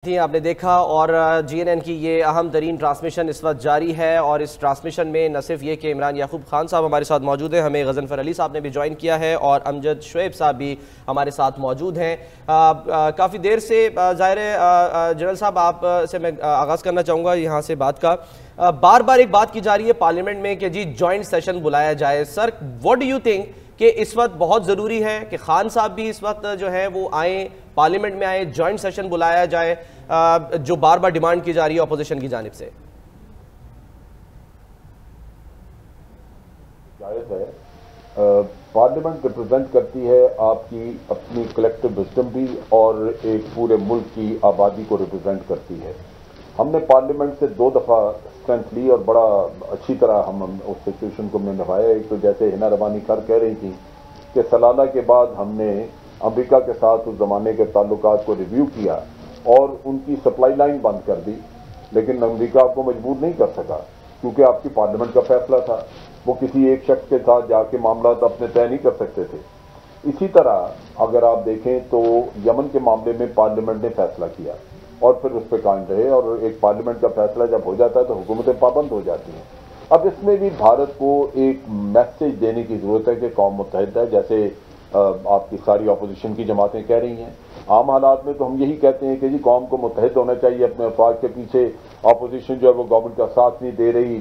थी आपने देखा और GNN की ये अहम तरीन ट्रांसमिशन इस वक्त जारी है और इस ट्रांसमिशन में न सिर्फ ये कि इमरान याकूब खान साहब हमारे साथ मौजूद हैं, हमें गज़नफ़र अली साहब ने भी ज्वाइन किया है और अमजद शुएब साहब भी हमारे साथ मौजूद हैं। काफ़ी देर से ज़ाहिर है जनरल साहब आप से मैं आगाज़ करना चाहूँगा यहाँ से बात का। बार बार एक बात की जा रही है पार्लियामेंट में कि जी जॉइंट सेशन बुलाया जाए। Sir what do you think कि इस वक्त बहुत ज़रूरी है कि खान साहब भी इस वक्त जो है वो आए, पार्लियामेंट में आए, जॉइंट सेशन बुलाया जाए जो बार बार डिमांड की जा रही है अपोजिशन की जानिब से? जायज़ है। पार्लियामेंट रिप्रेजेंट करती है आपकी अपनी कलेक्टिव विजडम भी और एक पूरे मुल्क की आबादी को रिप्रेजेंट करती है। हमने पार्लियामेंट से 2 दफ़ा स्ट्रेंथ ली और बड़ा अच्छी तरह हम उस सिचुएशन को हमने निभाया। एक तो जैसे हिना रवानी कर कह रही थी कि सलाला के बाद हमने अमेरिका के साथ उस ज़माने के ताल्लुकात को रिव्यू किया और उनकी सप्लाई लाइन बंद कर दी, लेकिन अमेरिका आपको मजबूर नहीं कर सका क्योंकि आपकी पार्लियामेंट का फैसला था। वो किसी एक शख्स के साथ जाके मामला अपने तय नहीं कर सकते थे। इसी तरह अगर आप देखें तो यमन के मामले में पार्लियामेंट ने फैसला किया और फिर उस पर कायम रहे, और एक पार्लियामेंट का फैसला जब हो जाता है तो हुकूमतें पाबंद हो जाती हैं। अब इसमें भी भारत को एक मैसेज देने की जरूरत है कि कौम मुत्तहिद है, जैसे आपकी सारी अपोजिशन की जमातें कह रही हैं। आम हालात में तो हम यही कहते हैं कि जी कौम को मुत्तहिद होना चाहिए अपने अफवाज के पीछे। अपोजिशन जो है वो गवर्नमेंट का साथ नहीं दे रही,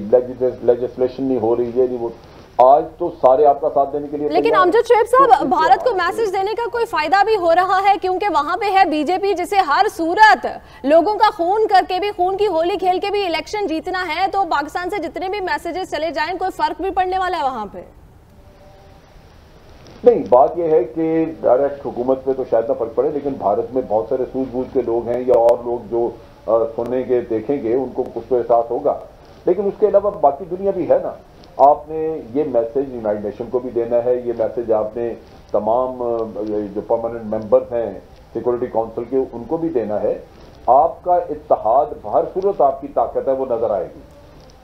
लेजिस्लेशन नहीं हो रही, ये नहीं वो। आज तो सारे आपका साथ देने के लिए, लेकिन अमजद शुएब साहब, भारत को मैसेज देने का कोई फायदा भी हो रहा है क्योंकि वहां पे है बीजेपी, जिसे हर सूरत लोगों का खून करके भी, खून की होली खेल के भी इलेक्शन जीतना है। तो पाकिस्तान से जितने भी मैसेजेस चले जाएं कोई फर्क भी पड़ने वाला है वहां पे? नहीं, बात यह है कि डायरेक्ट हुकूमत पे तो शायद ना फर्क पड़े, लेकिन भारत में बहुत सारे सूझबूझ के लोग हैं या और लोग जो सुनेंगे देखेंगे उनको कुछ तो एहसास होगा। लेकिन उसके अलावा बाकी दुनिया भी है ना। आपने ये मैसेज यूनाइटेड नेशन को भी देना है, ये मैसेज आपने तमाम जो परमानेंट मेंबर्स हैं सिक्योरिटी काउंसिल के उनको भी देना है। आपका इत्तेहाद हर सूरत आपकी ताकत है वो नजर आएगी।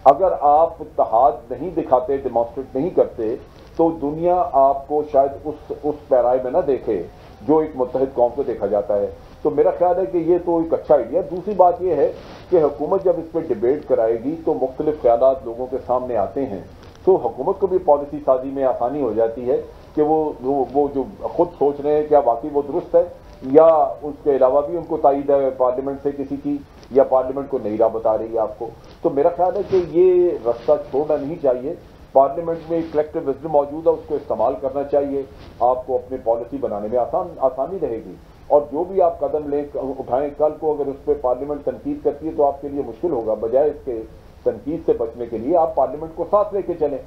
अगर आप इत्तेहाद नहीं दिखाते, डिमॉन्स्ट्रेट नहीं करते, तो दुनिया आपको शायद उस पैराए में ना देखे जो एक मुत्तहिद कौम को देखा जाता है। तो मेरा ख्याल है कि ये तो एक अच्छा आइडिया। दूसरी बात यह है कि हुकूमत जब इस पर डिबेट कराएगी तो मुख्तलिफ ख्यालात लोगों के सामने आते हैं, तो हुकूमत को भी पॉलिसी साजी में आसानी हो जाती है कि वो जो खुद सोच रहे हैं क्या वाकई वो दुरुस्त है, या उसके अलावा भी उनको तायद है पार्लियामेंट से किसी की, या पार्लियामेंट को नई राह बता रही है आपको। तो मेरा ख्याल है कि ये रास्ता छोड़ना नहीं चाहिए। पार्लियामेंट में कलेक्टिव विजडम मौजूद है, उसको इस्तेमाल करना चाहिए। आपको अपनी पॉलिसी बनाने में आसानी रहेगी, और जो भी आप कदम उठाएं, कल को अगर उस पर पार्लियामेंट तनकीद करती है तो आपके लिए मुश्किल होगा। बजाय इसके तनकीद से बचने के लिए आप पार्लियामेंट को साथ लेके चलें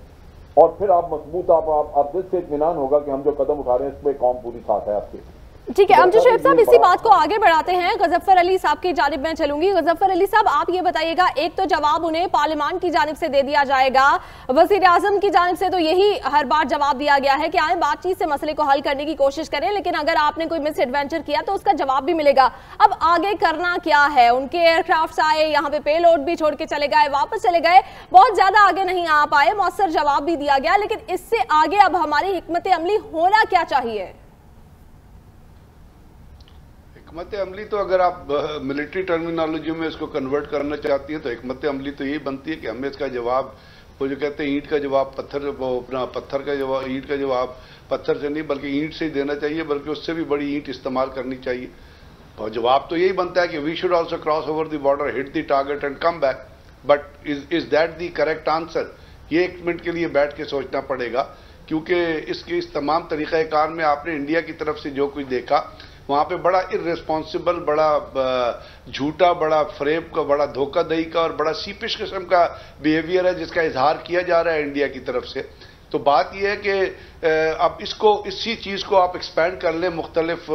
और फिर आप मजबूत, आप दिल से इत्मीनान होगा कि हम जो कदम उठा रहे हैं इस पर कौम पूरी साथ है आपके। ठीक है अमजद शुएब साहब, इसी बात को आगे बढ़ाते हैं। गज़नफ़र अली साहब की जानिब में चलूंगी। गज़नफ़र अली साहब, आप ये बताइएगा, एक तो जवाब उन्हें पार्लियामान की जानिब से दे दिया जाएगा, वज़ीर आज़म की जानिब से तो यही हर बार जवाब दिया गया है कि आए बातचीत से मसले को हल करने की कोशिश करें, लेकिन अगर आपने कोई मिस एडवेंचर किया तो उसका जवाब भी मिलेगा। अब आगे करना क्या है? उनके एयरक्राफ्ट आए, यहाँ पे पेलोड भी छोड़ के चले गए, वापस चले गए, बहुत ज्यादा आगे नहीं आ पाए, मौसर जवाब भी दिया गया, लेकिन इससे आगे अब हमारी हिकमत अमली होना क्या चाहिए? हिकमत अमली तो अगर आप मिलिट्री टर्मिनोलॉजी में इसको कन्वर्ट करना चाहती हैं तो हिकमत अमली तो यही बनती है कि हमें इसका जवाब, वो जो कहते हैं ईंट का जवाब पत्थर, वो अपना पत्थर का जवाब, ईंट का जवाब पत्थर से नहीं बल्कि ईंट से ही देना चाहिए, बल्कि उससे भी बड़ी ईंट इस्तेमाल करनी चाहिए। और जवाब तो यही बनता है कि we should also cross over the border, hit the target and come back. But is that the correct answer? ये 1 मिनट के लिए बैठ के सोचना पड़ेगा, क्योंकि इस तमाम तरीक़ाकार में आपने इंडिया की तरफ से जो कुछ देखा वहां पे बड़ा इर्रेस्पॉन्सिबल, बड़ा झूठा, बड़ा फ्रेब का, बड़ा धोखाधड़ी का और बड़ा सीपिश किस्म का बिहेवियर है जिसका इजहार किया जा रहा है इंडिया की तरफ से। तो बात यह है कि अब इसी चीज़ को आप एक्सपैंड कर लें मुख्तलिफ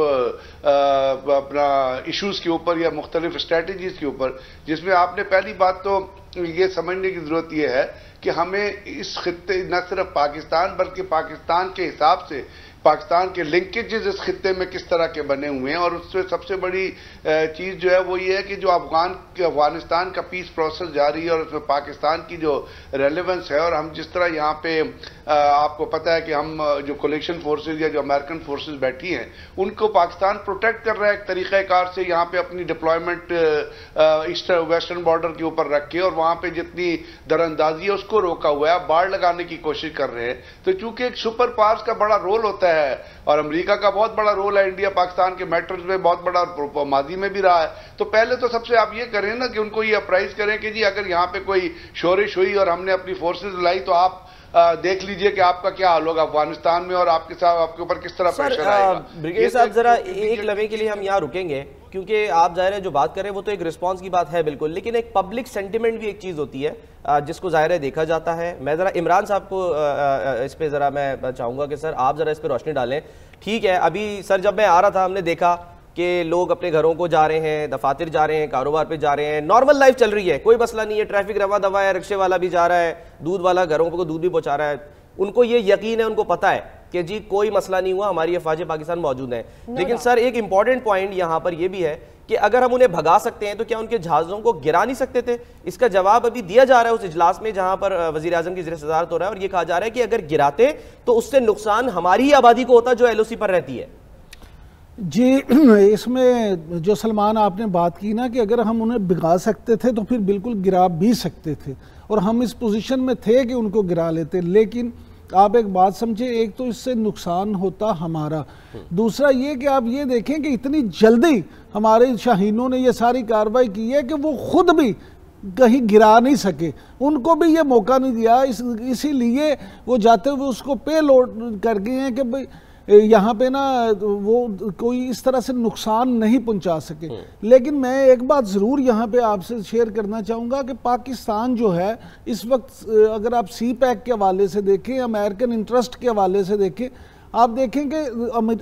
अपना इश्यूज़ के ऊपर या मुख्तलिफ स्ट्रेटजीज़ के ऊपर, जिसमें आपने पहली बात तो ये समझने की ज़रूरत यह है कि हमें इस खित्ते न सिर्फ पाकिस्तान बल्कि पाकिस्तान के हिसाब से पाकिस्तान के लिंकेजेस इस खित्ते में किस तरह के बने हुए हैं। और उससे सबसे बड़ी चीज जो है वो ये है कि जो अफगानिस्तान का पीस प्रोसेस जारी है और उसमें पाकिस्तान की जो रेलेवेंस है, और हम जिस तरह यहाँ पे आपको पता है कि हम जो कोलिशन फोर्सेज या जो अमेरिकन फोर्सेज बैठी हैं उनको पाकिस्तान प्रोटेक्ट कर रहा है एक तरीक़ेकार से, यहाँ पे अपनी डिप्लॉयमेंट ईस्ट वेस्टर्न बॉर्डर के ऊपर रख के, और वहाँ पे जितनी दरअंदाजी है उसको रोका हुआ है, बाढ़ लगाने की कोशिश कर रहे हैं। तो चूंकि एक सुपर पावर्स का बड़ा रोल होता है और अमेरिका का बहुत बड़ा रोल है इंडिया पाकिस्तान के मैटर्स में, बहुत बड़ा माजी में भी रहा है, तो पहले तो सबसे आप ये करें ना कि उनको ये अप्राइज करें कि जी अगर यहाँ पे कोई शोरिश हुई और हमने अपनी फोर्सेज लाई तो आप देख लीजिए कि आपका क्या हाल होगा अफगानिस्तान में और आपके साथ आपके ऊपर किस तरह प्रेशर आएगा। ब्रिगेडियर साहब जरा एक लम्हे के लिए हम यहाँ रुकेंगे, क्योंकि आप जाहिर है जो बात कर रहे हैं वो तो एक रिस्पांस की बात है बिल्कुल, लेकिन एक पब्लिक सेंटिमेंट भी एक चीज होती है जिसको जाहिर है देखा जाता है। मैं जरा इमरान साहब को इस पे जरा मैं चाहूंगा कि सर आप जरा इस पे रोशनी डालें। ठीक है, अभी सर जब मैं आ रहा था हमने देखा कि लोग अपने घरों को जा रहे हैं, दफातर जा रहे हैं, कारोबार पे जा रहे हैं, नॉर्मल लाइफ चल रही है, कोई मसला नहीं है, ट्रैफिक रवा दवा है, रिक्शे वाला भी जा रहा है, दूध वाला घरों को दूध भी पहुंचा रहा है, उनको ये यकीन है, उनको पता है कि जी कोई मसला नहीं हुआ, हमारी अफवाज पाकिस्तान मौजूद है। लेकिन सर एक इंपॉर्टेंट पॉइंट यहाँ पर यह भी है कि अगर हम उन्हें भगा सकते हैं तो क्या उनके जहाज़ों को गिरा नहीं सकते थे? इसका जवाब अभी दिया जा रहा है उस इजलास में जहां पर वजीर आजम की ज़िक्र सदारत हो रहा है, और यह कहा जा रहा है कि अगर गिराते तो उससे नुकसान हमारी ही आबादी को होता जो LOC पर रहती है। जी, इसमें जो सलमान आपने बात की ना कि अगर हम उन्हें भिगा सकते थे तो फिर बिल्कुल गिरा भी सकते थे, और हम इस पोजीशन में थे कि उनको गिरा लेते। लेकिन आप एक बात समझे, एक तो इससे नुकसान होता हमारा, दूसरा ये कि आप ये देखें कि इतनी जल्दी हमारे शाहीनों ने ये सारी कार्रवाई की है कि वो खुद भी कहीं गिरा नहीं सके, उनको भी ये मौका नहीं दिया। इसीलिए वो जाते हुए उसको पे लोड कर गए हैं कि भाई यहाँ पे ना वो कोई इस तरह से नुकसान नहीं पहुँचा सके। लेकिन मैं एक बात ज़रूर यहाँ पे आपसे शेयर करना चाहूँगा कि पाकिस्तान जो है इस वक्त, अगर आप CPEC के हवाले से देखें, अमेरिकन इंटरेस्ट के हवाले से देखें, आप देखें कि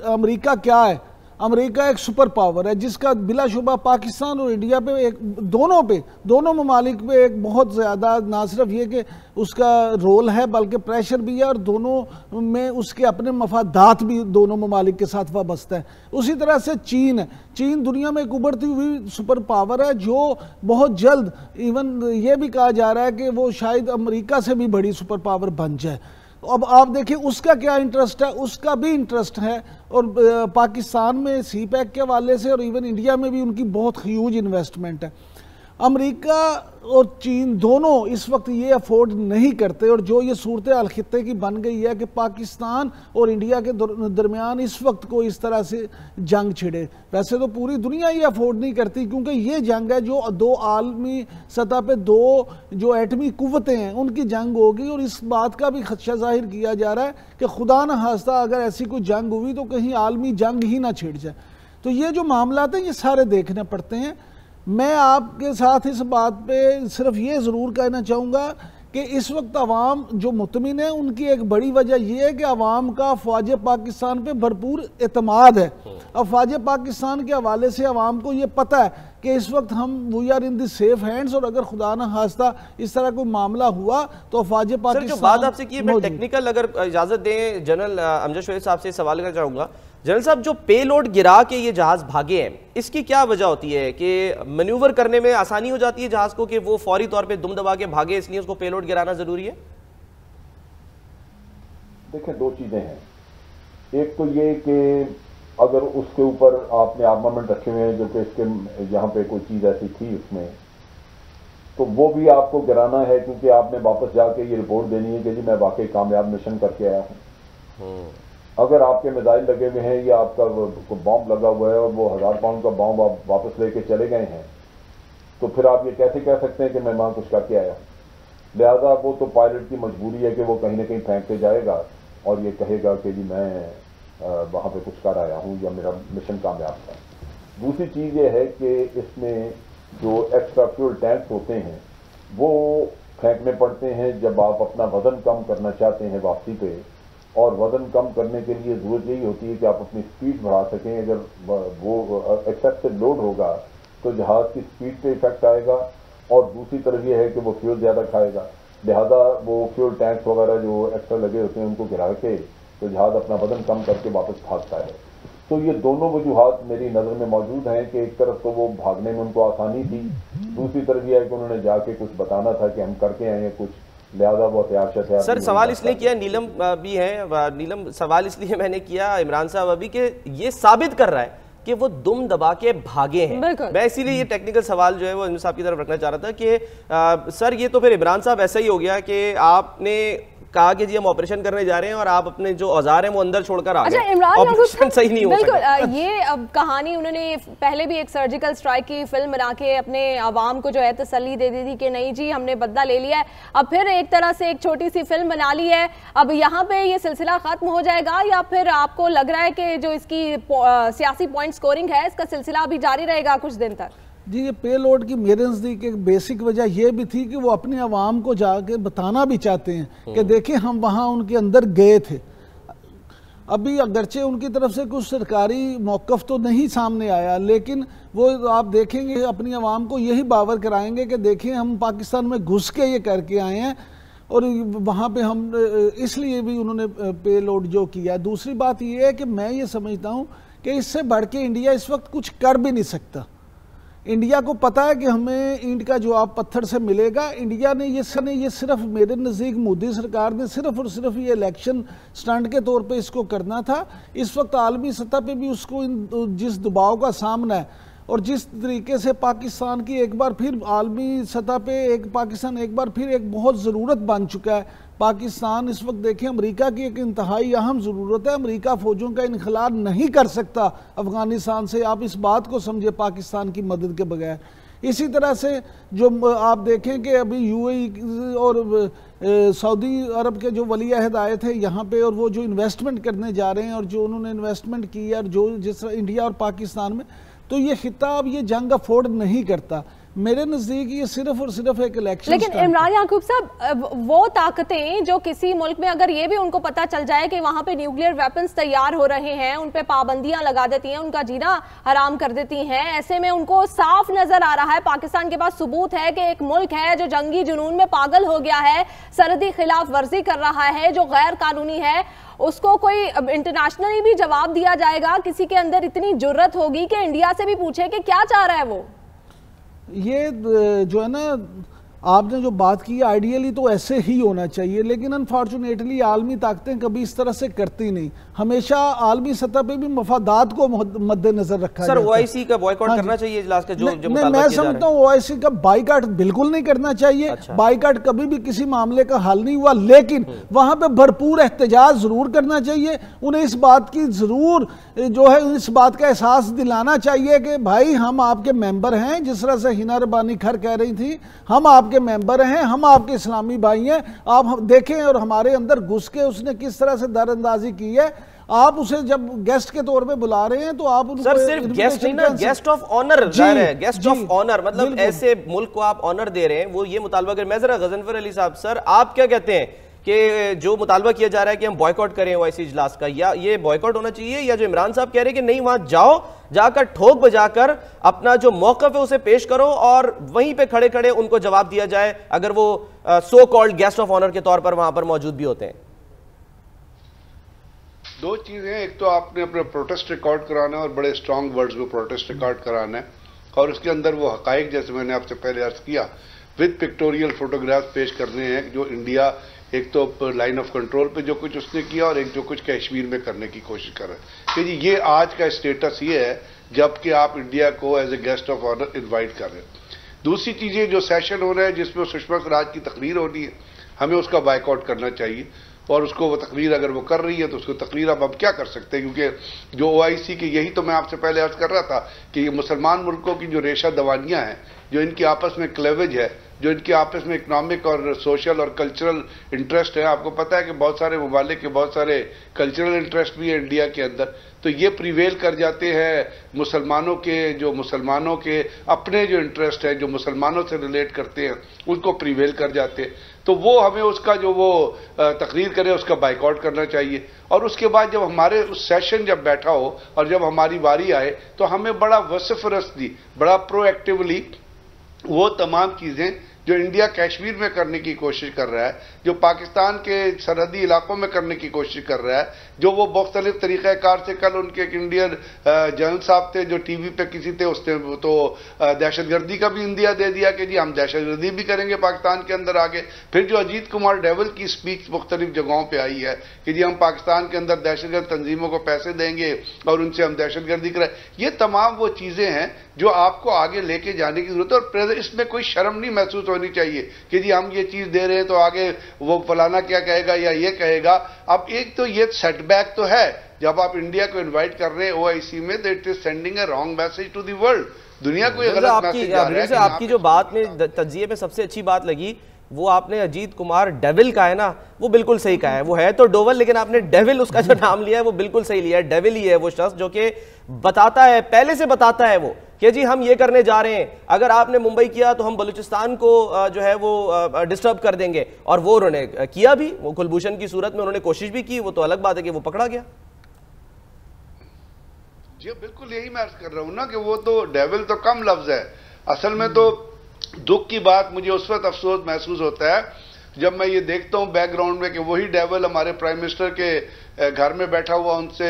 अमेरिका क्या है। अमेरिका एक सुपर पावर है जिसका बिलाशुबा पाकिस्तान और इंडिया पे दोनों ममालिक पे एक बहुत ज़्यादा, ना सिर्फ ये कि उसका रोल है बल्कि प्रेशर भी है, और दोनों में उसके अपने मफादात भी दोनों ममालिक के साथ वाबस्ता है। उसी तरह से चीन है, चीन दुनिया में एक उभरती हुई सुपर पावर है जो बहुत जल्द, इवन ये भी कहा जा रहा है कि वो शायद अमेरिका से भी बड़ी सुपर पावर बन जाए। अब आप देखिए उसका क्या इंटरेस्ट है, उसका भी इंटरेस्ट है, और पाकिस्तान में CPEC के हवाले से और इवन इंडिया में भी उनकी बहुत ह्यूज इन्वेस्टमेंट है। अमेरिका और चीन दोनों इस वक्त ये अफोर्ड नहीं करते, और जो ये सूरत हाल खित्ते की बन गई है कि पाकिस्तान और इंडिया के दरमियान इस वक्त को इस तरह से जंग छिड़े। वैसे तो पूरी दुनिया ये अफोर्ड नहीं करती, क्योंकि ये जंग है जो दो आलमी सतह पे दो जो एटमी कुव्वतें हैं उनकी जंग होगी, और इस बात का भी खदशा जाहिर किया जा रहा है कि खुदा न खास्ता अगर ऐसी कोई जंग हुई तो कहीं आलमी जंग ही ना छिड़ जाए। तो ये जो मामला हैं ये सारे देखने पड़ते हैं। मैं आपके साथ इस बात पे सिर्फ ये ज़रूर कहना चाहूँगा कि इस वक्त अवाम जो मुतमिन है उनकी एक बड़ी वजह यह है कि अवाम का अफवाज पाकिस्तान पे भरपूर एतमाद है। अफवाज पाकिस्तान के हवाले से अवाम को ये पता है कि इस वक्त हम we are in the safe hands, और अगर खुदा न खास्ता इस तरह कोई मामला हुआ तो अफवाज पाकिस्तान। जो बात आपसे की मैं टेक्निकल अगर इजाज़त दें जनरल अमजद शोएब साहब से सवाल करना चाहूँगा। जनरल साहब, जो पे लोड गिरा के ये जहाज़ भागे हैं, इसकी क्या वजह होती है कि मैन्यूवर करने में आसानी हो जाती है जहाज़ को कि वो फौरी तौर पे दुम दबा के भागे, इसलिए उसको पे लोड गिराना ज़रूरी है? देखिए, दो चीज़ें हैं। एक तो ये कि अगर उसके ऊपर आपने आर्मामेंट रखे हुए हैं जो कि इसके यहाँ पे कोई चीज़ ऐसी थी उसमें, तो वो भी आपको गिराना है, क्योंकि आपने वापस जाके ये रिपोर्ट देनी है कि जी मैं वाकई कामयाब मिशन करके आया हूँ। अगर आपके मिसाइल लगे हुए हैं या आपका बॉम्ब लगा हुआ है और वो 1000 पाउंड का बॉम्ब आप वापस लेके चले गए हैं, तो फिर आप ये कैसे कह सकते हैं कि मैं वहाँ कुछ करके आया? लिहाजा वो तो पायलट की मजबूरी है कि वो कहीं ना कहीं फेंक के जाएगा और ये कहेगा कि जी मैं वहाँ पे कुछ कर आया हूँ या मेरा मिशन कामयाब था। दूसरी चीज़ ये है कि इसमें जो एक्स्ट्रा फ्यूल टैंक्स होते हैं वो फेंकने पड़ते हैं जब आप अपना वज़न कम करना चाहते हैं वापसी पे, और वज़न कम करने के लिए ज़रूरत यही होती है कि आप अपनी स्पीड बढ़ा सकें। अगर वो एक्सेसिव लोड होगा तो जहाज़ की स्पीड पे इफेक्ट आएगा, और दूसरी तरफ ये है कि वो फ्यूल ज़्यादा खाएगा। लिहाजा वो फ्यूल टैंक्स वगैरह जो एक्स्ट्रा लगे होते हैं उनको गिरा के तो जहाज अपना वजन कम करके वापस भागता है। तो ये दोनों वजूहात मेरी नज़र में मौजूद हैं कि एक तरफ तो वो भागने में उनको आसानी थी, दूसरी तरफ यह है कि उन्होंने जाके कुछ बताना था कि हम करके आए हैं कुछ, लिहाजा वो हथियार। सर सवाल इसलिए किया, नीलम भी है, नीलम सवाल इसलिए मैंने किया इमरान साहब अभी कि ये साबित कर रहा है कि वो दुम दबा के भागे हैं। मैं इसीलिए ये टेक्निकल सवाल जो है वो इमरान साहब की तरफ रखना चाह रहा था कि सर ये तो फिर इमरान साहब ऐसा ही हो गया कि आपने कहा कि जी हम ऑपरेशन करने जा रहे हैं और आप अपने जो औजार हैं वो अंदर छोड़कर आ गए। अच्छा इमरान ऑपरेशन सही नहीं हो सका। ये अब कहानी उन्होंने पहले भी एक सर्जिकल स्ट्राइक की फिल्म बना के अपने आवाम को जो है तसल्ली दे दी थी कि नहीं जी हमने बदला ले लिया है, अब फिर एक तरह से एक छोटी सी फिल्म बना ली है, अब यहाँ पे ये सिलसिला खत्म हो जाएगा या फिर आपको लग रहा है कि जो इसकी सियासी पॉइंट स्कोरिंग है इसका सिलसिला अभी जारी रहेगा कुछ दिन तक? जी ये पे लोड की मेरे नज़दीक एक बेसिक वजह यह भी थी कि वो अपने आवाम को जाके बताना भी चाहते हैं कि देखिए हम वहाँ उनके अंदर गए थे। अभी अगरचे उनकी तरफ से कुछ सरकारी मौक़िफ़ तो नहीं सामने आया, लेकिन वो आप देखेंगे अपनी आवाम को यही बावर कराएंगे कि देखिए हम पाकिस्तान में घुस के ये करके आए हैं और वहाँ पे हम इसलिए भी उन्होंने पे लोड जो किया। दूसरी बात ये है कि मैं ये समझता हूँ कि इससे बढ़ के इंडिया इस वक्त कुछ कर भी नहीं सकता। इंडिया को पता है कि हमें ईंट का जवाब पत्थर से मिलेगा। इंडिया ने ये सिर्फ मेरे नज़दीक मोदी सरकार ने सिर्फ और सिर्फ ये इलेक्शन स्टंट के तौर पे इसको करना था। इस वक्त आलमी सतह पे भी उसको जिस दबाव का सामना है और जिस तरीके से पाकिस्तान की एक बार फिर आलमी सतह पे पाकिस्तान एक बार फिर एक बहुत ज़रूरत बन चुका है। पाकिस्तान इस वक्त देखें अमेरिका की एक इंतहाई अहम ज़रूरत है। अमेरिका फ़ौजों का इनखला नहीं कर सकता अफ़गानिस्तान से, आप इस बात को समझे पाकिस्तान की मदद के बगैर। इसी तरह से जो आप देखें कि अभी यूएई और सऊदी अरब के जो वली अहद आए थे यहाँ पे और वो जो इन्वेस्टमेंट करने जा रहे हैं और जो उन्होंने इन्वेस्टमेंट की और जो जिस तरह इंडिया और पाकिस्तान में, तो ये खिता अब ये जंग अफोर्ड नहीं करता। मेरे नज़दीक ये सिर्फ और सिर्फ एक इलेक्शन। लेकिन इमरान याकूब साहब वो ताकतें जो किसी मुल्क में अगर ये भी उनको पता चल जाए कि वहां पे न्यूक्लियर वेपन्स तैयार हो रहे हैं, उन पे पाबंदियां लगा देती हैं, उनका जीना हराम कर देती हैं, ऐसे में उनको साफ नजर आ रहा है पाकिस्तान के पास सबूत है कि एक मुल्क है जो जंगी जुनून में पागल हो गया है, सरहदी खिलाफ वर्जी कर रहा है, जो गैर कानूनी है, उसको कोई इंटरनेशनली भी जवाब दिया जाएगा। किसी के अंदर इतनी जुर्रत होगी कि इंडिया से भी पूछे कि क्या चाह रहा है वो। ये जो है ना आपने जो बात की आइडियली तो ऐसे ही होना चाहिए, लेकिन अनफॉर्चुनेटली आलमी ताकतें कभी इस तरह से करती नहीं। हमेशा आलमी सतह पे भी मफादात को मद्देनजर रखा सर ओआईसी का बॉयकॉट करना चाहिए इजलास का जो मैं समझता हूँ ओआईसी का बाइकाट बिल्कुल नहीं करना चाहिए। अच्छा। बाइकाट कभी भी किसी मामले का हल नहीं हुआ, लेकिन वहां पे भरपूर एहतजाज जरूर करना चाहिए। उन्हें इस बात की जरूर जो है इस बात का एहसास दिलाना चाहिए कि भाई हम आपके मेंबर हैं, जिस तरह से हिना रबानी खर कह रही थी हम आपके मेंबर हैं, हम आपके इस्लामी भाई हैं। आप देखें और हमारे अंदर घुस के उसने किस तरह से दरअंदाजी की है। आप उसे जब गेस्ट के तौर पे बुला रहे हैं तो आप उनको सर सिर्फ गेस्ट नहीं ना, गेस्ट ऑफ ऑनर है, गेस्ट ऑफ ऑनर मतलब ऐसे मुल्क को आप ऑनर दे रहे हैं, वो ये मुतालबा कर। मैं जरा गजनफर अली साहब सर आप क्या कहते हैं कि जो मुतालबा किया जा रहा है कि हम बॉयकॉट करें ओआईसी इजलास का, या ये बॉयकॉट होना चाहिए, या जो इमरान साहब कह रहे हैं कि नहीं वहां जाओ, जाकर ठोक बजाकर अपना जो मौक़िफ़ है उसे पेश करो और वहीं पे खड़े खड़े उनको जवाब दिया जाए अगर वो so called guest of honour के तौर पर वहां पर मौजूद भी होते हैं? दो चीजें, एक तो आपने अपना प्रोटेस्ट रिकॉर्ड कराना है और बड़े स्ट्रांग वर्ड्स में प्रोटेस्ट रिकॉर्ड कराना है और उसके अंदर वो हकाइक जैसे मैंने आपसे पहले अर्ज किया विद पिक्टोरियल फोटोग्राफ पेश करने हैं जो इंडिया एक तो लाइन ऑफ कंट्रोल पे जो कुछ उसने किया और एक जो कुछ कश्मीर में करने की कोशिश कर रहे हैं कि जी ये आज का स्टेटस ये है जबकि आप इंडिया को as a guest of honour invite कर रहे हैं। दूसरी चीजें जो सेशन हो रहा है जिसमें सुषमा स्वराज की तकरीर होनी है, हमें उसका बाइकआउट करना चाहिए और उसको वो तकरीर अगर वो कर रही है तो उसको तकरीर अब हम क्या कर सकते हैं, क्योंकि जो ओआईसी की, यही तो मैं आपसे पहले अर्ज कर रहा था कि ये मुसलमान मुल्कों की जो रेशा दवानियां हैं, जो इनकी आपस में क्लेवेज है, जो इनके आपस में इकोनॉमिक और सोशल और कल्चरल इंटरेस्ट है, आपको पता है कि बहुत सारे ममालिक के बहुत सारे कल्चरल इंटरेस्ट भी है इंडिया के अंदर, तो ये प्रिवेल कर जाते हैं मुसलमानों के अपने जो इंटरेस्ट है जो मुसलमानों से रिलेट करते हैं उनको प्रिवेल कर जाते हैं। तो वो हमें उसका जो वो तकरीर करे उसका बाइकआउट करना चाहिए और उसके बाद जब हमारे उस सेशन जब बैठा हो और जब हमारी बारी आए तो हमें बड़ा वसिफरसली, बड़ा प्रोएक्टिवली वो तमाम चीज़ें जो इंडिया कश्मीर में करने की कोशिश कर रहा है, जो पाकिस्तान के सरहदी इलाकों में करने की कोशिश कर रहा है, जो वो मुख्तलिफ तरीक़ाकार से, कल उनके एक इंडियन जनरल साहब थे जो टीवी पे किसी थे, उसने तो दहशतगर्दी का भी इंदिया दे दिया कि जी हम दहशतगर्दी भी करेंगे पाकिस्तान के अंदर आगे। फिर जो अजीत कुमार डोवल की स्पीच मुख्तलिफ जगहों पर आई है कि जी हम पाकिस्तान के अंदर दहशतगर्द तंजीमों को पैसे देंगे और उनसे हम दहशतगर्दी कराएं, ये तमाम वो चीजें हैं जो आपको आगे लेके जाने की जरूरत है। और इसमें कोई शर्म नहीं महसूस होनी चाहिए कि जी हम ये चीज दे रहे हैं तो आगे वो फलाना क्या कहेगा या ये कहेगा। अब एक तो ये सेटबैक तो है, जब आप इंडिया को इनवाइट कर रहे हैं ओआईसी में, that it is sending a wrong message to the world. दुनिया को ये गलत मैसेज जा रहा है। आपकी जो बात में तज्जिए में सबसे अच्छी बात लगी वो आपने अजीत कुमार डेविल का है ना, वो बिल्कुल सही कहा है। वो है तो डोवल, लेकिन आपने डेविल उसका जो नाम लिया है वो बिल्कुल सही लिया है। डेविल ही है वो शख्स जो कि बताता है, पहले से बताता है वो कि जी हम ये करने जा रहे हैं, अगर आपने मुंबई किया तो हम बलूचिस्तान को जो है वो डिस्टर्ब कर देंगे। और वो उन्होंने किया भी, वो कुलभूषण की सूरत में उन्होंने कोशिश भी की। वो तो अलग बात है कि वो पकड़ा गया। जी बिल्कुल यही मैं कर रहा हूं ना कि वो तो डेविल तो कम लफ्ज है। असल में तो दुख की बात मुझे उस वक्त अफसोस महसूस होता है जब मैं ये देखता हूं बैकग्राउंड में कि वही डेविल हमारे प्राइम मिनिस्टर के घर में बैठा हुआ उनसे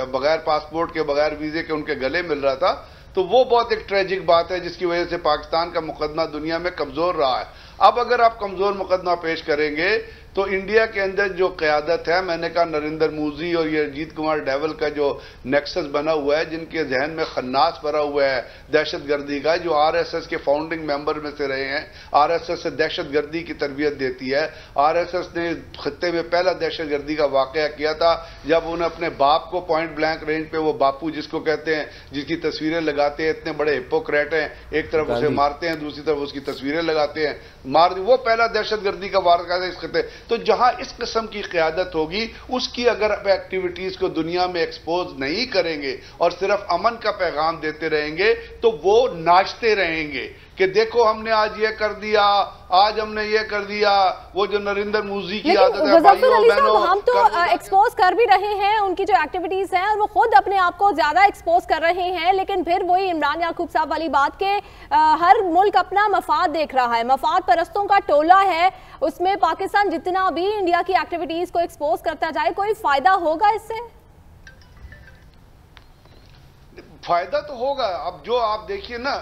बगैर पासपोर्ट के, बगैर वीजे के उनके गले मिल रहा था। तो वो बहुत एक ट्रेजिक बात है जिसकी वजह से पाकिस्तान का मुकदमा दुनिया में कमजोर रहा है। अब अगर आप कमजोर मुकदमा पेश करेंगे तो इंडिया के अंदर जो क़यादत है, मैंने कहा नरेंद्र मोदी और ये अजीत कुमार डोवल का जो नेक्सस बना हुआ है, जिनके जहन में खन्नास भरा हुआ है दहशतगर्दी का, जो आरएसएस के फाउंडिंग मेंबर में से रहे हैं, आरएसएस से दहशतगर्दी की तरबियत देती है। आरएसएस ने खत्ते में पहला दहशतगर्दी का वाकया किया था जब उन्हें अपने बाप को पॉइंट ब्लैंक रेंज पे, वो बापू जिसको कहते हैं, जिसकी तस्वीरें लगाते हैं, इतने बड़े हिपोक्रेट हैं, एक तरफ उसे मारते हैं, दूसरी तरफ उसकी तस्वीरें लगाते हैं, मार दी। वो पहला दहशतगर्दी का वाकया है इस खत्ते। तो जहां इस किस्म की क़यादत होगी, उसकी अगर एक्टिविटीज को दुनिया में एक्सपोज नहीं करेंगे और सिर्फ अमन का पैगाम देते रहेंगे तो वो नाचते रहेंगे कि देखो हमने आज ये कर दिया, आज हमने ये कर दिया। वो जो नरेंद्र मोदी की आदत है, गजफ्फर अली साहब, हम तो एक्सपोज कर भी रहे हैं उनकी जो एक्टिविटीज हैं और वो खुद अपने आप को ज्यादा एक्सपोज कर रहे हैं, लेकिन फिर वही इमरान याकूब साहब वाली बात के हर मुल्क अपना मफाद देख रहा है, मफाद परस्तों का टोला है, उसमें पाकिस्तान जितना भी इंडिया की एक्टिविटीज को एक्सपोज करता जाए, कोई फायदा होगा इससे? फायदा तो होगा। अब जो आप देखिए ना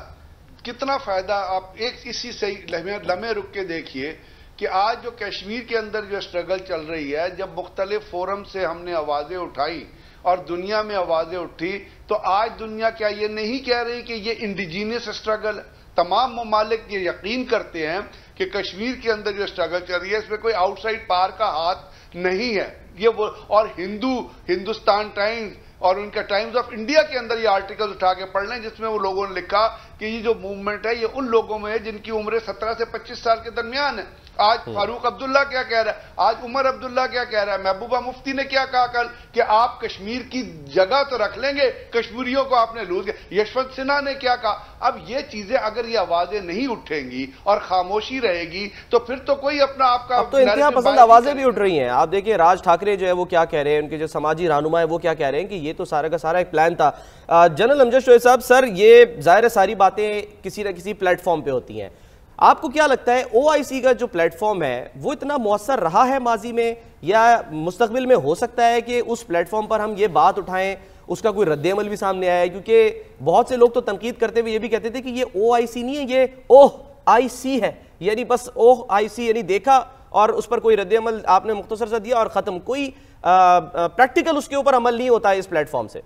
कितना फायदा, आप एक इसी से लम्हे रुक के देखिए कि आज जो कश्मीर के अंदर जो स्ट्रगल चल रही है, जब मुख्तलिफ फोरम से हमने आवाजें उठाई और दुनिया में आवाजें उठी, तो आज दुनिया क्या ये नहीं कह रही कि ये इंडिजीनियस स्ट्रगल है। तमाम ममालिक ये यकीन करते हैं कि कश्मीर के अंदर जो स्ट्रगल चल रही है इसमें कोई आउटसाइड पावर का हाथ नहीं है। ये वो, और हिंदुस्तान टाइम्स और उनका टाइम्स ऑफ इंडिया के अंदर ये आर्टिकल उठा के पढ़ लें, जिसमें वो लोगों ने लिखा कि ये जो मूवमेंट है ये उन लोगों में है जिनकी उम्र 17 से 25 साल के दरमियान है। आज फारूक अब्दुल्ला क्या कह रहा है, आज उमर अब्दुल्ला क्या कह रहा है, महबूबा मुफ्ती ने क्या कहा कल कि आप कश्मीर की जगह तो रख लेंगे, कश्मीरियों को आपने लूज किया। यशवंत सिन्हा ने क्या कहा। अब ये चीजें अगर ये आवाजें नहीं उठेंगी और खामोशी रहेगी तो फिर तो कोई अपना आपका, अब तो इंतहा पसंद आवाजें भी उठ रही हैं। आप देखिए राज ठाकरे जो है वो क्या कह रहे हैं, उनके जो समाजी रहनुमा है वो क्या कह रहे हैं कि ये तो सारा का सारा एक प्लान था। जनरल अमजद शोएब साहब, सर ये जाहिर सारी बातें किसी न किसी प्लेटफॉर्म पे होती हैं, आपको क्या लगता है ओआईसी का जो प्लेटफॉर्म है वो इतना मौसर रहा है माजी में, या मुस्तकबिल में हो सकता है कि उस प्लेटफॉर्म पर हम ये बात उठाएं, उसका कोई रद्द-ए-अमल भी सामने आया है? क्योंकि बहुत से लोग तो तनकीद करते हुए ये भी कहते थे कि ये ओआईसी नहीं है, ये ओआईसी है, यानी बस ओआईसी यानी देखा और उस पर कोई रद्द-ए-अमल आपने मुख्तसर सा दिया और खत्म, कोई प्रैक्टिकल उसके ऊपर अमल नहीं होता है इस प्लेटफॉर्म से।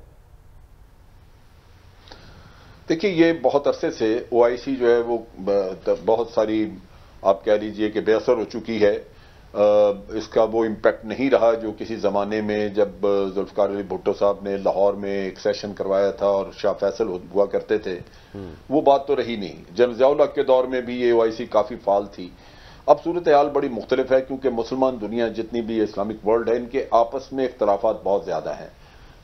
देखिए ये बहुत अरसे से ओआईसी जो है वो बहुत सारी आप कह लीजिए कि बेअसर हो चुकी है। इसका वो इम्पैक्ट नहीं रहा जो किसी ज़माने में जब जुल्फ़िकार अली भुट्टो साहब ने लाहौर में एक सेशन करवाया था और शाह फैसल हुआ करते थे, वो बात तो रही नहीं। जनरल ज़िया-उल हक़ के दौर में भी ये ओआईसी काफ़ी फाल थी। अब सूरत हाल बड़ी मुख्तलिफ है क्योंकि मुसलमान दुनिया जितनी भी इस्लामिक वर्ल्ड है इनके आपस में इख्तलाफात बहुत ज़्यादा हैं।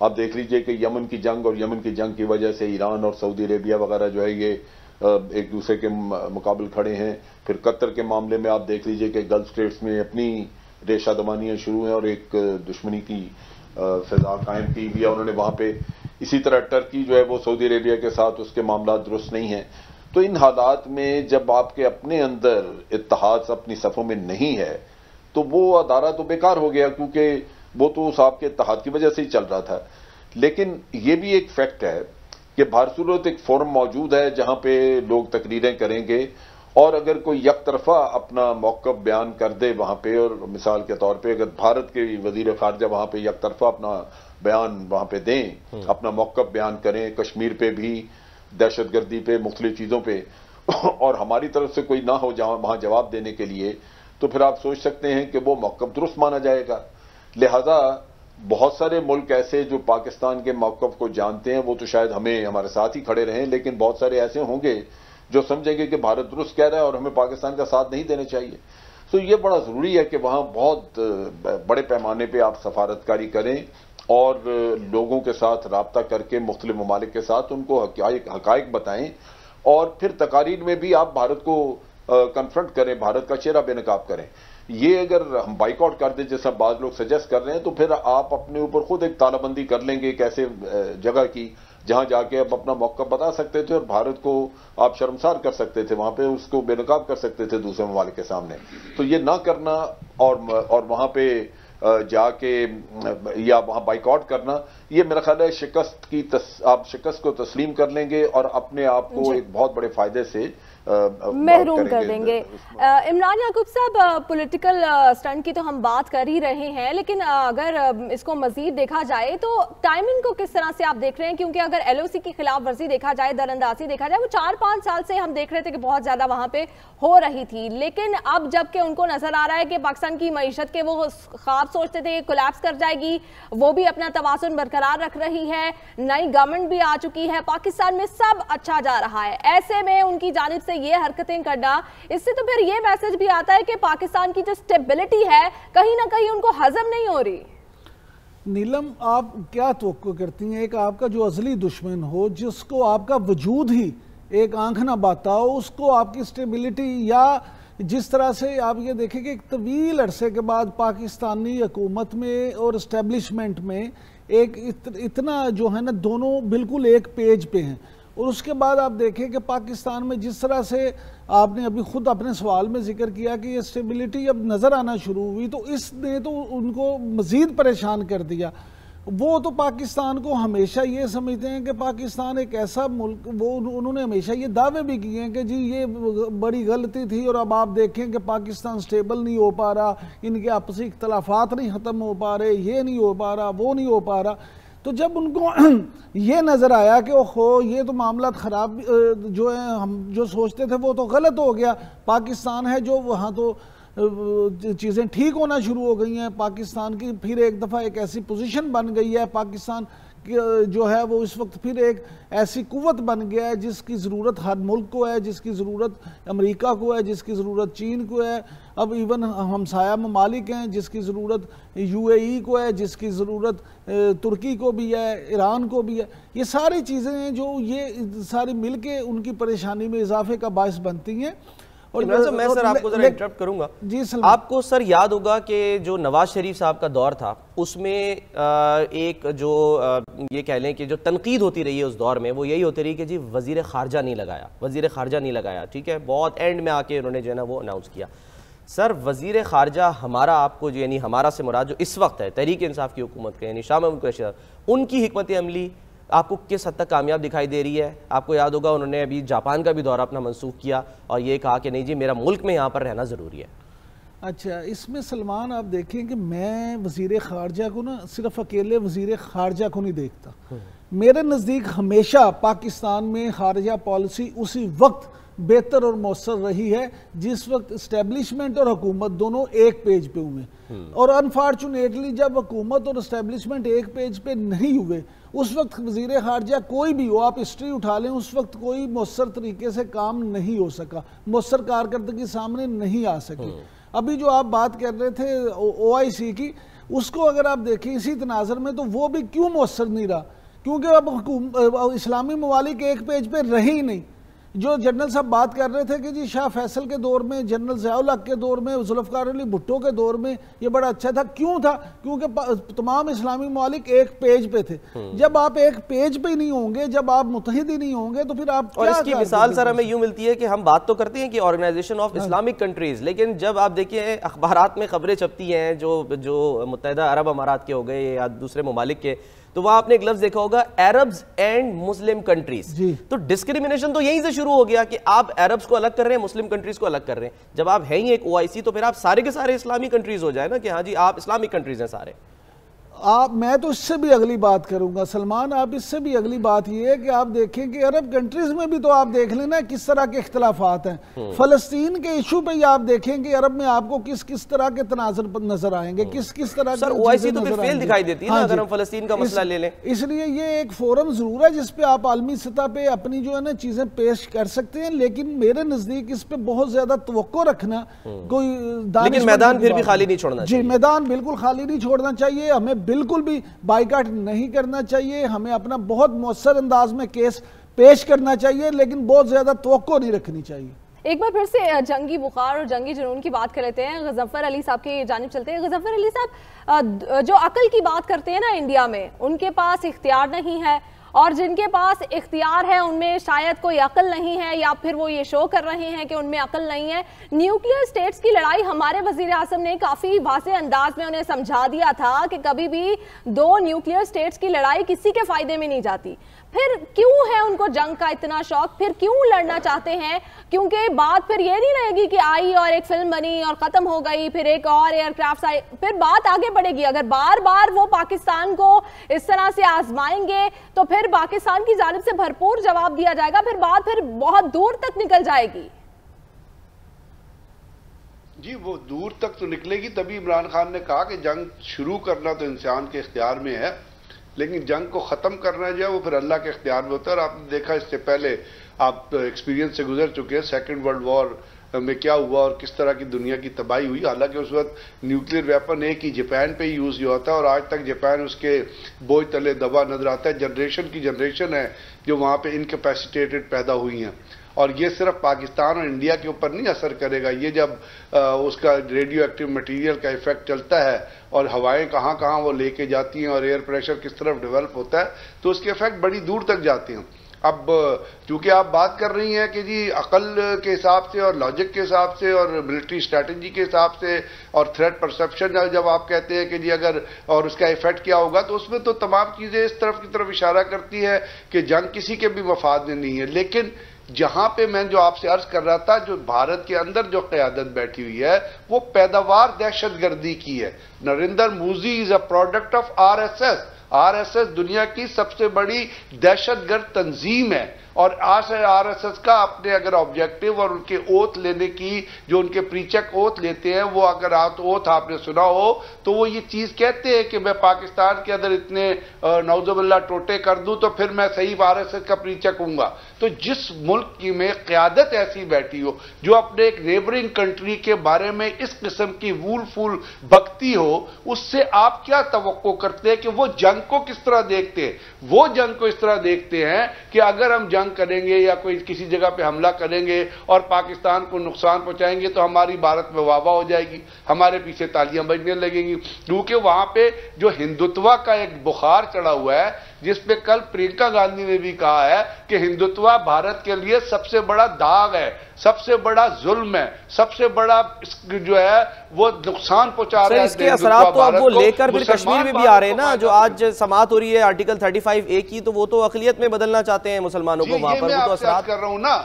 आप देख लीजिए कि यमन की जंग और यमन की जंग की वजह से ईरान और सऊदी अरेबिया वगैरह जो है ये एक दूसरे के मुकाबले खड़े हैं। फिर कतर के मामले में आप देख लीजिए कि गल्फ स्टेट्स में अपनी रेशा दमानियाँ शुरू हैं और एक दुश्मनी की फिजा कायम की हुई है उन्होंने वहाँ पे। इसी तरह टर्की जो है वो सऊदी अरेबिया के साथ उसके मामला दुरुस्त नहीं हैं। तो इन हालात में जब आपके अपने अंदर इत्तेहाद अपनी सफ़ों में नहीं है तो वो अदारा तो बेकार हो गया, क्योंकि वो तो उस आपके इत्तेहाद की वजह से ही चल रहा था। लेकिन ये भी एक फैक्ट है कि भारसूरत एक फोरम मौजूद है जहां पे लोग तकरीरें करेंगे, और अगर कोई एक तरफा अपना मौक़िफ़ बयान कर दे वहां पे, और मिसाल के तौर पे अगर भारत के वज़ीर ख़ारजा वहां पे एक तरफा अपना बयान वहां पे दें, अपना मौक़िफ़ बयान करें कश्मीर पे भी, दहशतगर्दी पे, मुख्तलिफ चीज़ों पे, और हमारी तरफ से कोई ना हो जहां वहां जवाब देने के लिए, तो फिर आप सोच सकते हैं कि वो मौक़िफ़ दुरुस्त माना जाएगा। लिहाजा बहुत सारे मुल्क ऐसे जो पाकिस्तान के मौक़िफ़ को जानते हैं वो तो शायद हमें हमारे साथ ही खड़े रहें, लेकिन बहुत सारे ऐसे होंगे जो समझेंगे कि भारत दुरुस्त कह रहा है और हमें पाकिस्तान का साथ नहीं देना चाहिए। तो ये बड़ा ज़रूरी है कि वहाँ बहुत बड़े पैमाने पर आप सफारतकारी करें और लोगों के साथ राब्ता करके मुख्तलिफ ममालिक के साथ उनको हक़ाइक़ बताएं, और फिर तकारीर में भी आप भारत को कन्फ्रंट करें, भारत का चेहरा बेनकाब करें। ये अगर हम बाइकआउट कर दें जैसा बाज़ लोग सजेस्ट कर रहे हैं, तो फिर आप अपने ऊपर खुद एक तालाबंदी कर लेंगे एक ऐसे जगह की जहां जाके आप अपना मौक़िफ़ बता सकते थे और भारत को आप शर्मसार कर सकते थे, वहां पे उसको बेनकाब कर सकते थे दूसरे ममालिक के सामने। तो ये ना करना और वहां पे जाके या वहां बाइकआउट करना, ये मेरा ख्याल है आप शिकस्त को तस्लीम कर लेंगे और अपने आप को एक बहुत बड़े फायदे से महरूम कर देंगे। इमरान याकूब साहब, पॉलिटिकल स्टंट की तो हम बात कर ही रहे हैं, लेकिन अगर इसको मजीद देखा जाए तो टाइमिंग को किस तरह से आप देख रहे हैं? क्योंकि अगर एलओसी की खिलाफ वर्जी देखा जाए, दरअंदाजी देखा जाए, वो 4-5 साल से हम देख रहे थे कि बहुत ज्यादा वहां पे हो रही थी, लेकिन अब जबकि उनको नजर आ रहा है कि पाकिस्तान की मईशत के वो ख्वाब सोचते थे कोलैप्स कर जाएगी, वो भी अपना तवाज़ुन बरकरार रख रही है, नई गवर्नमेंट भी आ चुकी है, पाकिस्तान में सब अच्छा जा रहा है, ऐसे में उनकी जानिब से ये हरकतें करना, इससे तो फिर ये मैसेज भी आता है कि पाकिस्तान की जो स्टेबिलिटी है कहीं ना कहीं उनको हजम नहीं हो रही। नीलम, आप क्या तवक्को करती हैं एक आपका जो अजली दुश्मन हो, जिसको आपका वजूद ही एक आंख ना बाता हो, उसको आपकी स्टेबिलिटी, या जिस तरह से आप ये देखें कि एक तवील अरसे के बाद पाकिस्तानी हुकूमत में और इस्टेब्लिशमेंट में एक इतना जो है ना दोनों बिल्कुल एक पेज पे हैं, और उसके बाद आप देखें कि पाकिस्तान में जिस तरह से आपने अभी खुद अपने सवाल में जिक्र किया कि ये स्टेबिलिटी अब नज़र आना शुरू हुई, तो इसने तो उनको मज़ीद परेशान कर दिया। वो तो पाकिस्तान को हमेशा ये समझते हैं कि पाकिस्तान एक ऐसा मुल्क, वो उन्होंने हमेशा ये दावे भी किए हैं कि जी ये बड़ी गलती थी और अब आप देखें कि पाकिस्तान स्टेबल नहीं हो पा रहा, इनके आपसी इख्तलाफात नहीं ख़त्म हो पा रहे, ये नहीं हो पा रहा, वो नहीं हो पा रहा। तो जब उनको ये नज़र आया कि ओहो ये तो मामला ख़राब जो है, हम जो सोचते थे वो तो गलत हो गया, पाकिस्तान है जो वहाँ तो चीज़ें ठीक होना शुरू हो गई हैं, पाकिस्तान की फिर एक दफ़ा एक ऐसी पोजीशन बन गई है, पाकिस्तान जो है वो इस वक्त फिर एक ऐसी कुव्वत बन गया है जिसकी ज़रूरत हर मुल्क को है, जिसकी ज़रूरत अमेरिका को है, जिसकी ज़रूरत चीन को है, अब इवन हमसाया ममालिक हैं जिसकी ज़रूरत यूएई को है, जिसकी ज़रूरत तुर्की को भी है, ईरान को भी है। ये सारी चीज़ें हैं जो ये सारी मिल के उनकी परेशानी में इजाफे का बायस बनती हैं। और मैं सर आपको जरा इंटरप्ट करूंगा जी। आपको सर याद होगा कि जो नवाज शरीफ साहब का दौर था उसमें एक जो ये कह लें कि जो तनकीद होती रही है उस दौर में, वो यही होती रही कि जी वजीर खारजा नहीं लगाया, वजीर खारजा नहीं लगाया, ठीक है, बहुत एंड में आके उन्होंने जो है ना वो अनाउंस किया। सर वजीर खारजा हमारा, आपको जो यानी हमारा से मुराद जो इस वक्त है तहरीक इंसाफ की हुकूमत के यानी शाह महमूद कुरैशी, उनकी हिकमत अमली आपको किस हद तक कामयाब दिखाई दे रही है? आपको याद होगा उन्होंने अभी जापान का भी दौरा अपना मंसूख किया और ये कहा कि नहीं जी मेरा मुल्क में यहाँ पर रहना ज़रूरी है। अच्छा, इसमें सलमान आप देखें कि मैं वज़ीर ख़ारजा को ना सिर्फ अकेले वज़ीर ख़ारजा को नहीं देखता, मेरे नज़दीक हमेशा पाकिस्तान में ख़ारजा पॉलिसी उसी वक्त बेहतर और मौसर रही है जिस वक्त इस्टेब्लिशमेंट और हुकूमत दोनों एक पेज पे हुए, और अनफॉर्चुनेटली जब हुकूमत और इस्टेब्लिशमेंट एक पेज पे नहीं हुए उस वक्त वज़ीर ख़ारजा कोई भी हो, आप हिस्ट्री उठा लें, उस वक्त कोई मौसर तरीके से काम नहीं हो सका, मौसर कारकर्दगी सामने नहीं आ सकी। अभी जो आप बात कर रहे थे OIC की, उसको अगर आप देखें इसी तनाज़र में, तो वो भी क्यों मौसर नहीं रहा? क्योंकि अब इस्लामी ममालिक एक पेज पे रहे ही नहीं, जो जनरल साहब बात कर रहे थे कि जी शाह फैसल के दौर में, जनरल ज़ियाउल हक के दौर में, जुल्फ़िकार अली भुट्टो के दौर में ये बड़ा अच्छा था। क्यों था? क्योंकि तमाम इस्लामी ममालिक एक पेज पे थे। जब आप एक पेज पे ही नहीं होंगे, जब आप मुत्तहिद ही नहीं होंगे, तो फिर आप और इसकी मिसाल सर हमें यूं मिलती है कि हम बात तो करते हैं कि ऑर्गेनाइजेशन ऑफ इस्लामिक कंट्रीज, लेकिन जब आप देखिए अखबारात में खबरें छपती हैं जो मुत्तहिदा अरब अमारात के हो गए या दूसरे ममालिक के, तो वहां आपने एक लफ्ज देखा होगा, अरब्स एंड मुस्लिम कंट्रीज। तो डिस्क्रिमिनेशन तो यहीं से शुरू हो गया कि आप अरब्स को अलग कर रहे हैं, मुस्लिम कंट्रीज को अलग कर रहे हैं। जब आप हैं ही एक ओआईसी, तो फिर आप सारे के सारे इस्लामी कंट्रीज हो जाए ना कि हाँ जी आप इस्लामिक कंट्रीज हैं सारे। मैं तो इससे भी अगली बात करूंगा सलमान, आप इससे भी अगली बात ये है कि आप देखें कि अरब कंट्रीज में भी तो आप देख लेना किस तरह के इख्तलाफात हैं। फलस्तीन के इशू पे आप देखें कि अरब में आपको किस किस तरह के तनाज़ुर नजर आएंगे, किस किस तरह सर ओआईसी तो फिर फेल दिखाई देती है ना अगर हम फलस्तीन का मसला ले लें। इसलिए ये एक फोरम जरूर है जिसपे आप आलमी सतह पे अपनी जो है ना चीजें पेश कर सकते हैं, लेकिन मेरे नजदीक इस पे बहुत ज्यादा तवक्को रखना कोई, लेकिन मैदान फिर भी खाली नहीं छोड़ना चाहिए। जी, मैदान बिल्कुल खाली नहीं छोड़ना चाहिए, हमें बिल्कुल भी बाइकाट नहीं करना चाहिए, हमें अपना बहुत मौसर अंदाज में केस पेश करना चाहिए, लेकिन बहुत ज्यादा तवक्को नहीं रखनी चाहिए। एक बार फिर से जंगी बुखार और जंगी जुनून की बात कर लेते हैं, गजफ्फर अली साहब की जानिब चलते हैं। गजफ्फर अली साहब, जो अकल की बात करते हैं ना इंडिया में, उनके पास इख्तियार नहीं है, और जिनके पास इख्तियार है उनमें शायद कोई अकल नहीं है, या फिर वो ये शो कर रहे हैं कि उनमें अकल नहीं है। न्यूक्लियर स्टेट्स की लड़ाई हमारे वजीर आज़म ने काफ़ी वाज़ेह अंदाज में उन्हें समझा दिया था कि कभी भी दो न्यूक्लियर स्टेट्स की लड़ाई किसी के फ़ायदे में नहीं जाती। फिर क्यों है उनको जंग का इतना शौक, फिर क्यों लड़ना चाहते हैं? क्योंकि बात फिर ये नहीं रहेगी कि आई और एक फिल्म बनी और ख़त्म हो गई, फिर एक और एयरक्राफ्ट आई, फिर बात आगे बढ़ेगी। अगर बार बार वो पाकिस्तान को इस तरह से आजमाएंगे तो फिर पाकिस्तान की जानिब से भरपूर जवाब दिया जाएगा, फिर बात फिर बहुत दूर तक निकल जाएगी। जी, वो दूर तक तो निकलेगी, तभी इमरान खान ने कहा कि जंग शुरू करना तो इंसान के इख्तियार में है, लेकिन जंग को ख़त्म करना जो है वो फिर अल्लाह के इख्तियार में होता है। और आपने देखा इससे पहले आप एक्सपीरियंस से गुजर चुके हैं, सेकेंड वर्ल्ड वॉर में क्या हुआ और किस तरह की दुनिया की तबाही हुई। हालांकि उस वक्त न्यूक्लियर वेपन एक ही जापान पे ही यूज़ हुआ था, और आज तक जापान उसके बोझ तले दबा नजर आता है। जनरेशन की जनरेशन है जो वहाँ पे इनकैपेसिटेटेड पैदा हुई हैं, और ये सिर्फ पाकिस्तान और इंडिया के ऊपर नहीं असर करेगा। ये जब उसका रेडियो एक्टिव मटीरियल का इफेक्ट चलता है और हवाएं कहाँ कहाँ वो लेके जाती हैं और एयर प्रेशर किस तरफ डेवलप होता है, तो उसके इफेक्ट बड़ी दूर तक जाते हैं। अब चूंकि आप बात कर रही हैं कि जी अकल के हिसाब से और लॉजिक के हिसाब से और मिलिट्री स्ट्रैटेजी के हिसाब से और थ्रेट परसेप्शन, जब आप कहते हैं कि जी अगर और उसका इफेक्ट क्या होगा, तो उसमें तो तमाम चीज़ें इस तरफ की तरफ इशारा करती है कि जंग किसी के भी मफाद में नहीं है। लेकिन जहां पे मैं जो आपसे अर्ज कर रहा था, जो भारत के अंदर जो क़यादत बैठी हुई है वो पैदावार दहशतगर्दी की है। Narendra Modi is a product of RSS. RSS दुनिया की सबसे बड़ी दहशतगर्द तंजीम है, और आज आरएसएस का अपने अगर ऑब्जेक्टिव और उनके ओथ लेने की, जो उनके प्रीचक ओथ लेते हैं, वो अगर ओथ आपने सुना हो तो वो ये चीज कहते हैं कि मैं पाकिस्तान के अंदर इतने नौजुबिल्ला टोटे कर दूं तो फिर मैं सही आरएसएस का प्रीचक हूंगा। तो जिस मुल्क की में क़यादत ऐसी बैठी हो जो अपने एक नेबरिंग कंट्री के बारे में इस किस्म की वूलफुल भक्ति हो, उससे आप क्या तवक्को करते हैं कि वो जंग को किस तरह देखते हैं? वो जंग को इस तरह देखते हैं कि अगर हम जंग करेंगे या कोई किसी जगह पे हमला करेंगे और पाकिस्तान को नुकसान पहुंचाएंगे तो हमारी भारत में वाह वाह हो जाएगी, हमारे पीछे तालियां बजने लगेंगी। क्योंकि वहां पे जो हिंदुत्व का एक बुखार चढ़ा हुआ है, जिसपे कल प्रियंका गांधी ने भी कहा है कि हिंदुत्व भारत के लिए सबसे बड़ा दाग है, सबसे बड़ा जुल्म है, सबसे बड़ा जो है वो नुकसान पहुंचा रहा है। इसके असरात तो अब वो लेकर फिर कश्मीर में भी आ रहे हैं ना, जो आज समाअत हो रही है आर्टिकल 35A की, तो वो तो अक़लियत में बदलना चाहते हैं मुसलमानों को। वहां पर वो तो असरात कर रहा हूं ना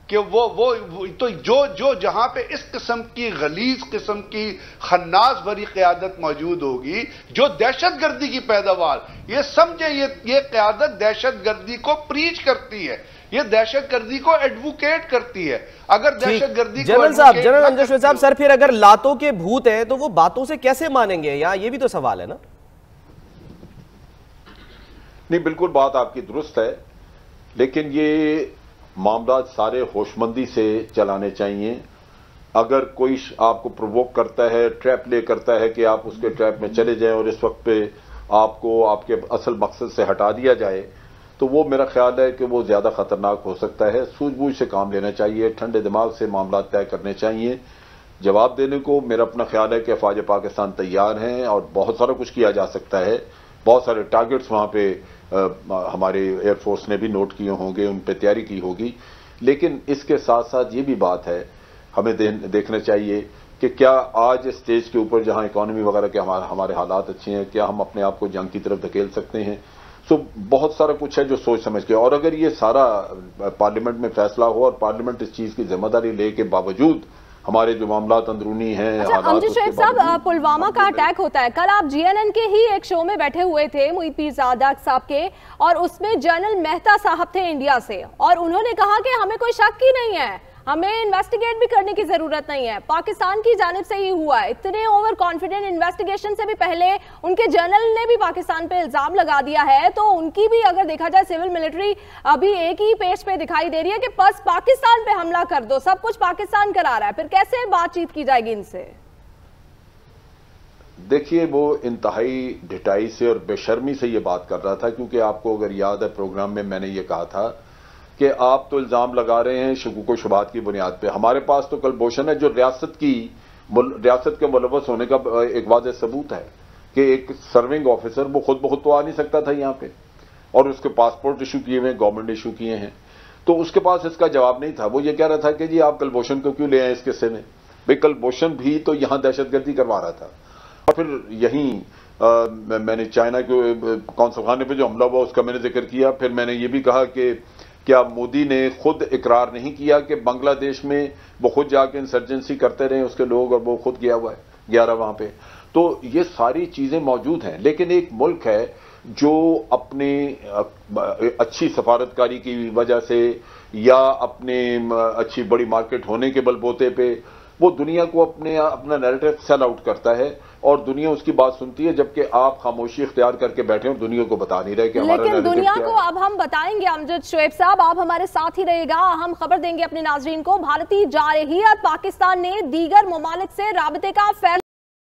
कि वो तो जो जहां पे इस किस्म की गलीज किस्म की खन्नास भरी क़यादत मौजूद होगी, जो दहशतगर्दी की पैदावार, ये समझे ये क़यादत दहशतगर्दी को प्रीच करती है, ये दहशतगर्दी को एडवोकेट करती है। अगर दहशतगर्दी जनरल साहब, जनरल अंजद शुएब साहब, सर फिर अगर लातों के भूत हैं तो वो बातों से कैसे मानेंगे? यहाँ ये भी तो सवाल है ना। नहीं, बिल्कुल बात आपकी दुरुस्त है, लेकिन ये मामला सारे होशमंदी से चलाने चाहिए। अगर कोई आपको प्रोवोक करता है, ट्रैप ले करता है कि आप उसके ट्रैप में चले जाएं और इस वक्त पे आपको आपके असल मकसद से हटा दिया जाए, तो वो मेरा ख्याल है कि वो ज़्यादा ख़तरनाक हो सकता है। सूझबूझ से काम लेना चाहिए, ठंडे दिमाग से मामला तय करने चाहिए। जवाब देने को मेरा अपना ख्याल है कि अफवाज पाकिस्तान तैयार हैं और बहुत सारा कुछ किया जा सकता है। बहुत सारे टारगेट्स वहाँ पे हमारे एयरफोर्स ने भी नोट किए होंगे, उन पर तैयारी की होगी। लेकिन इसके साथ साथ ये भी बात है, हमें देखना चाहिए कि क्या आज स्टेज के ऊपर जहां इकोनॉमी वगैरह के हमारे हालात अच्छे हैं, क्या हम अपने आप को जंग की तरफ धकेल सकते हैं। सो बहुत सारा कुछ है जो सोच समझ के, और अगर ये सारा पार्लियामेंट में फैसला हो और पार्लियामेंट इस चीज की जिम्मेदारी ले के बावजूद हमारे जो मामलात अंदरूनी हैं। अच्छा, अमजद शोएब साहब, पुलवामा का अटैक होता है, कल आप GNN के ही एक शो में बैठे हुए थे मुईद पीरजादा साहब के, और उसमें जनरल मेहता साहब थे इंडिया से, और उन्होंने कहा कि हमें कोई शक ही नहीं है, हमें इन्वेस्टिगेट भी करने की जरूरत नहीं है, पाकिस्तान की जानिब से ही हुआ है। इतने ओवर कॉन्फिडेंट, इन्वेस्टिगेशन से भी पहले उनके जनरल ने भी पाकिस्तान पे इल्जाम लगा दिया है, तो उनकी भी अगर देखा जाए सिविल मिलिट्री अभी एक ही पेज पे दिखाई दे रही है कि बस पाकिस्तान पे हमला कर दो, सब कुछ पाकिस्तान करा रहा है, फिर कैसे बातचीत की जाएगी इनसे? देखिए, वो इंतहाई ढिठाई से और बेशर्मी से ये बात कर रहा था, क्योंकि आपको अगर याद है प्रोग्राम में मैंने ये कहा था कि आप तो इल्जाम लगा रहे हैं शुकूक शुबहात की बुनियाद पे। हमारे पास तो कलभूषण है जो रियासत के मुलव्वस होने का एक वाज़ेह सबूत है कि एक सर्विंग ऑफिसर वो खुद ब खुद तो आ नहीं सकता था यहाँ पे, और उसके पासपोर्ट इशू किए हुए, गवर्नमेंट इशू किए हैं, तो उसके पास इसका जवाब नहीं था। वो ये कह रहा था कि जी आप कलभूषण को क्यों ले आए इस किस्से में। भाई, कलभूषण भी तो यहाँ दहशतगर्दी करवा रहा था। और फिर यहीं मैंने चाइना के कौंसल खाने पर जो हमला हुआ उसका मैंने जिक्र किया। फिर मैंने ये भी कहा कि क्या मोदी ने खुद इकरार नहीं किया कि बांग्लादेश में वो खुद जाके इंसर्जेंसी करते रहे उसके लोग, और वो खुद गया हुआ है 11 वहां पे। तो ये सारी चीजें मौजूद हैं। लेकिन एक मुल्क है जो अपने अच्छी सफारतकारी की वजह से या अपने अच्छी बड़ी मार्केट होने के बलबूते पे वो दुनिया को अपना नैरेटिव सेल आउट करता है, और दुनिया उसकी बात सुनती है, जबकि आप खामोशी इख्तियार करके बैठे और दुनिया को बता नहीं रहे कि हमारा लेकिन दुनिया को अब हम बताएंगे। अमजद शोएब साहब, आप हमारे साथ ही रहेगा, हम खबर देंगे अपने नाजरीन को। भारतीय जारहियत पाकिस्तान ने दीगर ममालिक से राबते का फैसला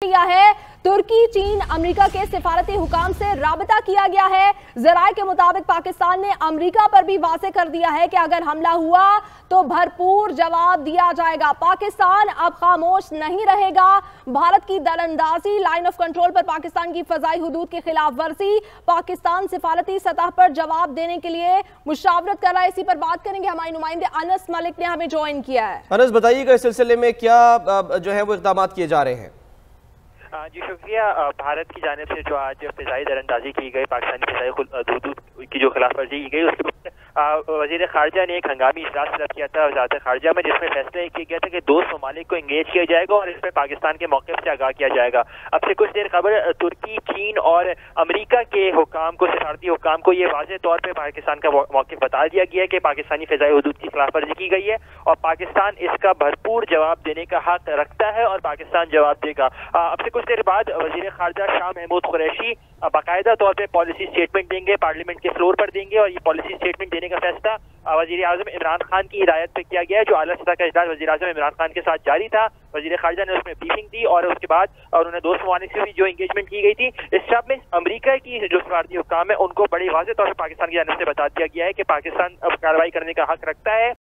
किया है। तुर्की, चीन, अमेरिका के सिफारती हुकाम से राबता किया गया है। जराए के मुताबिक पाकिस्तान ने अमेरिका पर भी वाज़ेह कर दिया है कि अगर हमला हुआ तो भरपूर जवाब दिया जाएगा। पाकिस्तान अब खामोश नहीं रहेगा। भारत की दरअंदाजी, लाइन ऑफ कंट्रोल पर पाकिस्तान की फजाई हुदूद की खिलाफ वर्जी, पाकिस्तान सिफारती सतह पर जवाब देने के लिए मुशावरत कर रहा है। इसी पर बात करेंगे, हमारे नुमाइंदे अनस मलिक ने हमें ज्वाइन किया है। अनस, बताइएगा इस सिलसिले में क्या जो है वो इक़दामात किए जा रहे हैं? जी शुक्रिया। भारत की जानिब से जो आज फिजाई दरअंदाजी की गई, पाकिस्तानी फिजाई हुदूद की जो खिलाफ वर्जी की गई, उसके वज़ीर ख़ारजा ने एक हंगामी इजलास तलब किया था वज़ारत ख़ारजा में, जिसमें फैसला किया गया था कि दोस्त ममालिक को इंगेज किया जाएगा और इस पर पाकिस्तान के मौक़िफ़ से आगाह किया जाएगा। अब से कुछ देर खबर तुर्की, चीन और अमेरिका के हुकाम को, सिफारती हुकाम को ये वाज़ेह तौर पर पाकिस्तान का मौक़िफ़ बता दिया गया है कि पाकिस्तानी फिजाई हुदूद की खिलाफ वर्जी की गई है और पाकिस्तान इसका भरपूर जवाब देने का हक रखता है और पाकिस्तान जवाब देगा। अब से कुछ देर बाद वज़ीर ख़ारजा शाह महमूद कुरैशी बाकायदा तौर पर पॉलिसी स्टेटमेंट देंगे, पार्लियामेंट के फ्लोर पर देंगे, और ये पॉलिसी स्टेटमेंट देने का फैसला वज़ीर आज़म इमरान खान की हिदायत पे किया गया है। जो आला सतह का इजलास वज़ीर आज़म इमरान खान के साथ जारी था, वज़ीर ख़ारजा ने उसमें ब्रीफिंग दी और उसके बाद उन्होंने दोस्त ममालिक से भी जो इंगेजमेंट की गई थी, इस सब में अमेरिका की जो सफारती हुकाम है उनको बड़ी वाज़ेह तौर पर पाकिस्तान की जानिब से बता दिया गया है कि पाकिस्तान अब कार्रवाई करने का हक रखता है